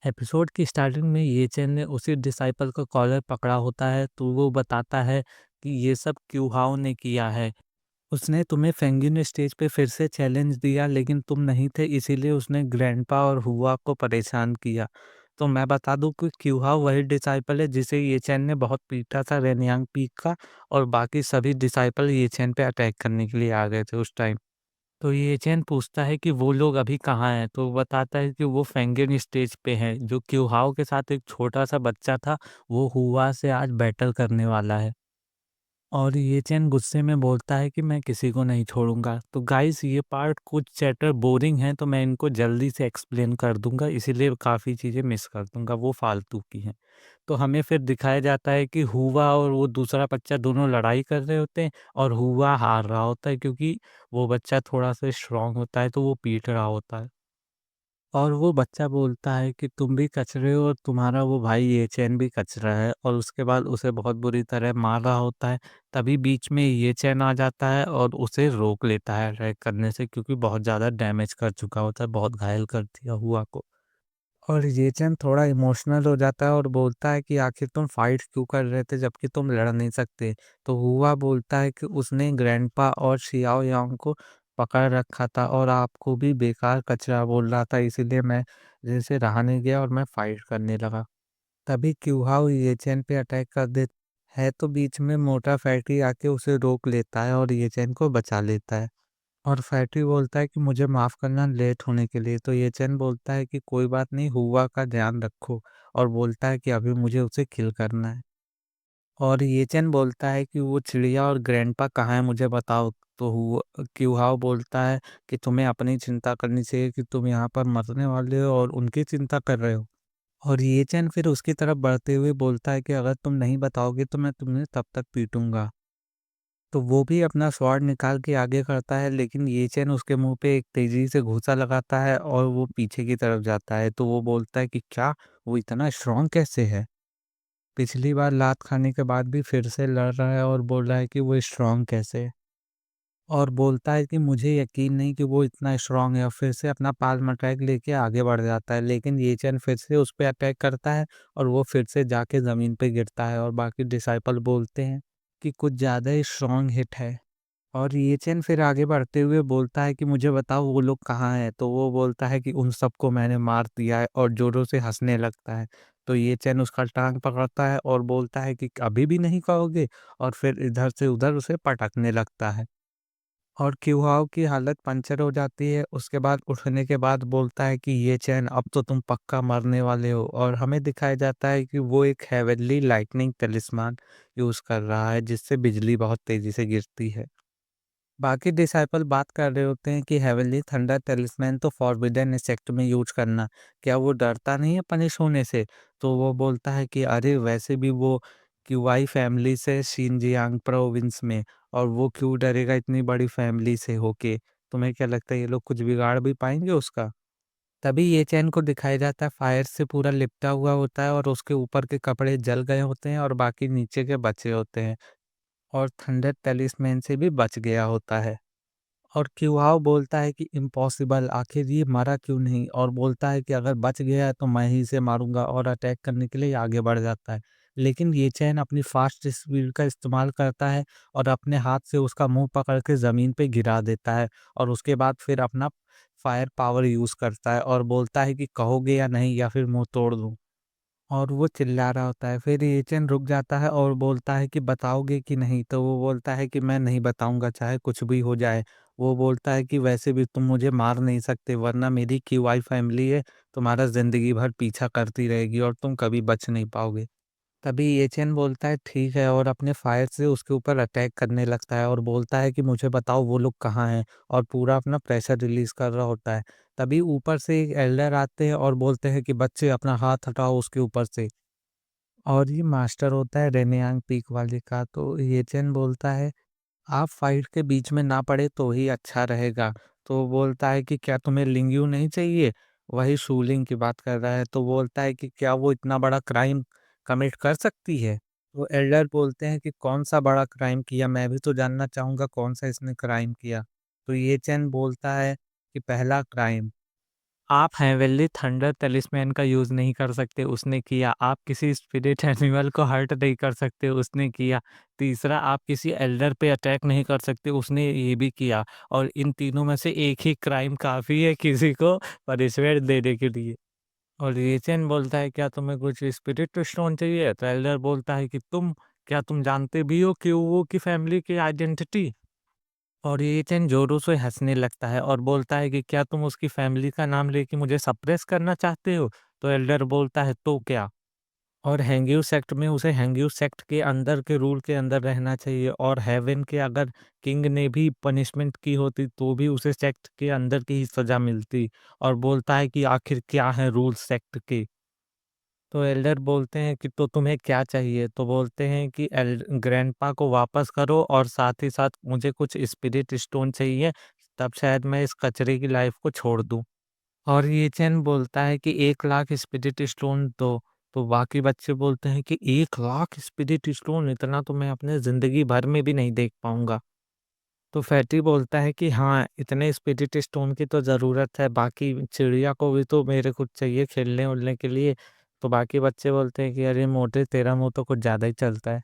Episode की starting में ये चैन ने उसी डिसाइपल का कॉलर पकड़ा होता है तो वो बताता है कि ये सब क्यूहाओ ने किया है। उसने तुम्हें फेंगिन स्टेज पे फिर से चैलेंज दिया लेकिन तुम नहीं थे, इसीलिए उसने ग्रैंडपा और हुआ को परेशान किया। तो मैं बता दूं कि क्यूहाओ वही डिसाइपल है जिसे ये चैन ने बहुत पीटा था रेनियांग पीक का, और बाकी सभी डिसाइपल ये चैन पे अटैक करने के लिए आ गए थे उस टाइम। तो ये चैन पूछता है कि वो लोग अभी कहाँ हैं? तो वो बताता है कि वो फेंगिन स्टेज पे हैं, जो क्यूहाओ के साथ एक छोटा-सा बच्चा था, वो हुआ से आज बैटल करने वाला है। और ये चैन गुस्से में बोलता है कि मैं किसी को नहीं छोड़ूँगा। तो गाइस, ये पार्ट कुछ चैप्टर बोरिंग हैं, तो मैं इनको जल्दी से एक्सप्लेन कर दूँगा, इसीलिए काफ़ी चीज़ें मिस कर दूँगा, वो फालतू की हैं। तो हमें फिर दिखाया जाता है कि हुआ और वो दूसरा बच्चा दोनों लड़ाई कर रहे होते हैं, और हुआ हार रहा होता है क्योंकि वो बच्चा थोड़ा-सा स्ट्रॉन्ग होता है, तो वो पीट रहा होता है। और वो बच्चा बोलता है कि तुम भी कचरे हो और तुम्हारा वो भाई ये चैन भी कचरा है, और उसके बाद उसे बहुत बुरी तरह मार रहा होता है। तभी बीच में ये चैन आ जाता है और उसे रोक लेता है अटैक करने से, क्योंकि बहुत ज़्यादा डैमेज कर चुका होता है, बहुत घायल कर दिया हुआ को। और ये चैन थोड़ा इमोशनल हो जाता है और बोलता है कि आखिर तुम फाइट क्यों कर रहे थे जबकि तुम लड़ नहीं सकते। तो हुआ बोलता है कि उसने ग्रैंडपा और शियाओ यांग को पकड़ रखा था और आपको भी बेकार कचरा बोल रहा था, इसीलिए मैं जैसे रहा नहीं गया और मैं फाइट करने लगा। तभी क्यूहाओ ये चैन पे अटैक कर दे है, तो बीच में मोटा फैटी आके उसे रोक लेता है और ये चैन को बचा लेता है। और फैटी बोलता है कि मुझे माफ़ करना लेट होने के लिए। तो ये चैन बोलता है कि कोई बात नहीं, हुआ का ध्यान रखो, और बोलता है कि अभी मुझे उसे किल करना है। और ये चैन बोलता है कि वो चिड़िया और ग्रैंडपा कहाँ है मुझे बताओ। तो हुआ क्यूहाओ बोलता है कि तुम्हें अपनी चिंता करनी चाहिए कि तुम यहाँ पर मरने वाले हो और उनकी चिंता कर रहे हो। और ये चैन फिर उसकी तरफ बढ़ते हुए बोलता है कि अगर तुम नहीं बताओगे तो मैं तुम्हें तब तक पीटूंगा। तो वो भी अपना स्वॉर्ड निकाल के आगे करता है, लेकिन ये चैन उसके मुंह पे एक तेजी से घूंसा लगाता है और वो पीछे की तरफ जाता है। तो वो बोलता है कि क्या वो इतना स्ट्रांग कैसे है? पिछली बार लात खाने के बाद भी फिर से लड़ रहा है और बोल रहा है कि वो स्ट्रांग कैसे है? और बोलता है कि मुझे यकीन नहीं कि वो इतना स्ट्रांग है, और फिर से अपना पाल्म अटैक लेके आगे बढ़ जाता है। लेकिन ये चैन फिर से उस पे अटैक करता है और वो फिर से जाके ज़मीन पे गिरता है, और बाकी डिसाइपल बोलते हैं कि कुछ ज़्यादा ही स्ट्रांग हिट है। और ये चैन फिर आगे बढ़ते हुए बोलता है कि मुझे बताओ वो लोग कहाँ हैं? तो वो बोलता है कि उन सबको मैंने मार दिया है, और ज़ोरों से हँसने लगता है। तो ये चैन उसका टाँग पकड़ता है और बोलता है कि अभी भी नहीं कहोगे? और फिर इधर से उधर उसे पटकने लगता है। और क्यूहाओ की हालत पंचर हो जाती है। उसके बाद उठने के बाद बोलता है कि ये चैन अब तो तुम पक्का मरने वाले हो, और हमें दिखाया जाता है कि वो एक हेवनली लाइटनिंग टलिस्मान यूज़ कर रहा है जिससे बिजली बहुत तेज़ी से गिरती है। बाकी डिसाइपल बात कर रहे होते हैं कि हेवनली थंडर टलिस्मैन तो फॉरबिडन सेक्ट में यूज करना, क्या वो डरता नहीं है पनिश होने से? तो वो बोलता है कि अरे वैसे भी वो क्यूआई फैमिली से शिनजियांग प्रोविंस में, और वो क्यों डरेगा इतनी बड़ी फैमिली से होके? तुम्हें क्या लगता है ये लोग कुछ बिगाड़ भी पाएंगे उसका? तभी ये चैन को दिखाया जाता है फायर से पूरा लिपटा हुआ होता है, और उसके ऊपर के कपड़े जल गए होते हैं और बाकी नीचे के बचे होते हैं, और थंडर टलिस्मैन से भी बच गया होता है। और क्यूहाओ बोलता है कि इम्पॉसिबल, आखिर ये मरा क्यों नहीं? और बोलता है कि अगर बच गया है तो मैं ही इसे मारूंगा, और अटैक करने के लिए आगे बढ़ जाता है। लेकिन ये चैन अपनी फास्ट स्पीड का इस्तेमाल करता है और अपने हाथ से उसका मुंह पकड़ के ज़मीन पे गिरा देता है, और उसके बाद फिर अपना फायर पावर यूज़ करता है और बोलता है कि कहोगे या नहीं, या फिर मुंह तोड़ दूं। और वो चिल्ला रहा होता है। फिर एचएन रुक जाता है और बोलता है कि बताओगे कि नहीं? तो वो बोलता है कि मैं नहीं बताऊँगा चाहे कुछ भी हो जाए। वो बोलता है कि वैसे भी तुम मुझे मार नहीं सकते, वरना मेरी क्यूआई फैमिली है, तुम्हारा ज़िंदगी भर पीछा करती रहेगी और तुम कभी बच नहीं पाओगे। तभी एचएन बोलता है ठीक है, और अपने फायर से उसके ऊपर अटैक करने लगता है और बोलता है कि मुझे बताओ वो लोग कहाँ हैं? और पूरा अपना प्रेशर रिलीज़ कर रहा होता है। तभी ऊपर से एक एल्डर आते हैं और बोलते हैं कि बच्चे अपना हाथ हटाओ उसके ऊपर से। और ये मास्टर होता है रेनेयांग पीक वाले का। तो येचेन बोलता है आप फाइट के बीच में ना पड़े तो ही अच्छा रहेगा। तो वो बोलता है कि क्या तुम्हें लिंग्यू नहीं चाहिए? वही शूलिंग की बात कर रहा है। तो बोलता है कि क्या वो इतना बड़ा क्राइम कमिट कर सकती है? तो एल्डर बोलते हैं कि कौन सा बड़ा क्राइम किया, मैं भी तो जानना चाहूँगा कौन सा इसने क्राइम किया। तो ये चैन बोलता है कि पहला क्राइम आप हेवनली थंडर टलिस्मैन का यूज़ नहीं कर सकते, उसने किया। आप किसी स्पिरिट एनिमल को हर्ट नहीं कर सकते, उसने किया। तीसरा, आप किसी एल्डर पे अटैक नहीं कर सकते, उसने ये भी किया। और इन तीनों में से एक ही क्राइम काफ़ी है किसी को पनिशमेंट देने के लिए। और रीचेन बोलता है, क्या तुम्हें कुछ स्पिरिट स्टोन चाहिए? तो एल्डर बोलता है कि क्या तुम जानते भी हो कि वो की फैमिली की आइडेंटिटी? और ये चैन ज़ोरों से हँसने लगता है और बोलता है कि क्या तुम उसकी फैमिली का नाम लेके मुझे सप्रेस करना चाहते हो? तो एल्डर बोलता है, तो क्या? और हैंग्यू सेक्ट में उसे हैंग्यू सेक्ट के अंदर के रूल के अंदर रहना चाहिए, और हेवन के अगर किंग ने भी पनिशमेंट की होती तो भी उसे सेक्ट के अंदर की ही सज़ा मिलती। और बोलता है कि आखिर क्या है रूल सेक्ट के? तो एल्डर बोलते हैं कि तो तुम्हें क्या चाहिए? तो बोलते हैं कि ग्रैंडपा को वापस करो और साथ ही साथ मुझे कुछ स्पिरिट स्टोन चाहिए, तब शायद मैं इस कचरे की लाइफ को छोड़ दूँ। और ये चैन बोलता है कि 1 लाख स्पिरिट स्टोन दो। तो बाकी बच्चे बोलते हैं कि 1 लाख स्पिरिट स्टोन, इतना तो मैं अपने ज़िंदगी भर में भी नहीं देख पाऊँगा। तो फैटी बोलता है कि हाँ, इतने स्पिरिट स्टोन की तो ज़रूरत है, बाकी चिड़िया को भी तो मेरे कुछ चाहिए खेलने-वेलने के लिए। तो बाकी बच्चे बोलते हैं कि अरे मोटे, तेरा मुँह तो कुछ ज़्यादा ही चलता है।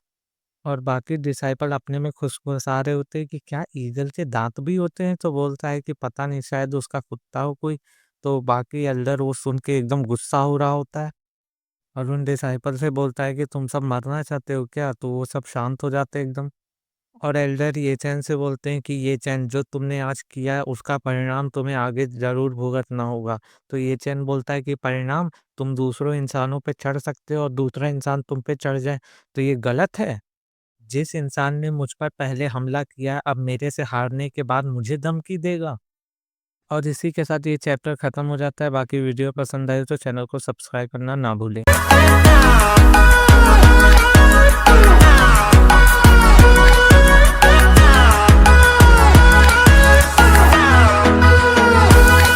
और बाकी डिसाइपल अपने में खुशफुसा रहे होते हैं कि क्या ईगल के दाँत भी होते हैं? तो बोलता है कि पता नहीं, शायद उसका कुत्ता हो कोई। तो बाकी एल्डर वो सुन के एकदम गुस्सा हो रहा होता है और उन डिसाइपल से बोलता है कि तुम सब मरना चाहते हो क्या? तो वो सब शांत हो जाते हैं एकदम। और एल्डर ये चैन से बोलते हैं कि ये चैन जो तुमने आज किया है उसका परिणाम तुम्हें आगे ज़रूर भुगतना होगा। तो ये चैन बोलता है कि परिणाम? तुम दूसरों इंसानों पे चढ़ सकते हो और दूसरा इंसान तुम पे चढ़ जाए, तो ये गलत है? जिस इंसान ने मुझ पर पहले हमला किया, अब मेरे से हारने के बाद मुझे धमकी देगा? और इसी के साथ ये चैप्टर खत्म हो जाता है। बाकी वीडियो पसंद आए तो चैनल को सब्सक्राइब करना ना भूलें।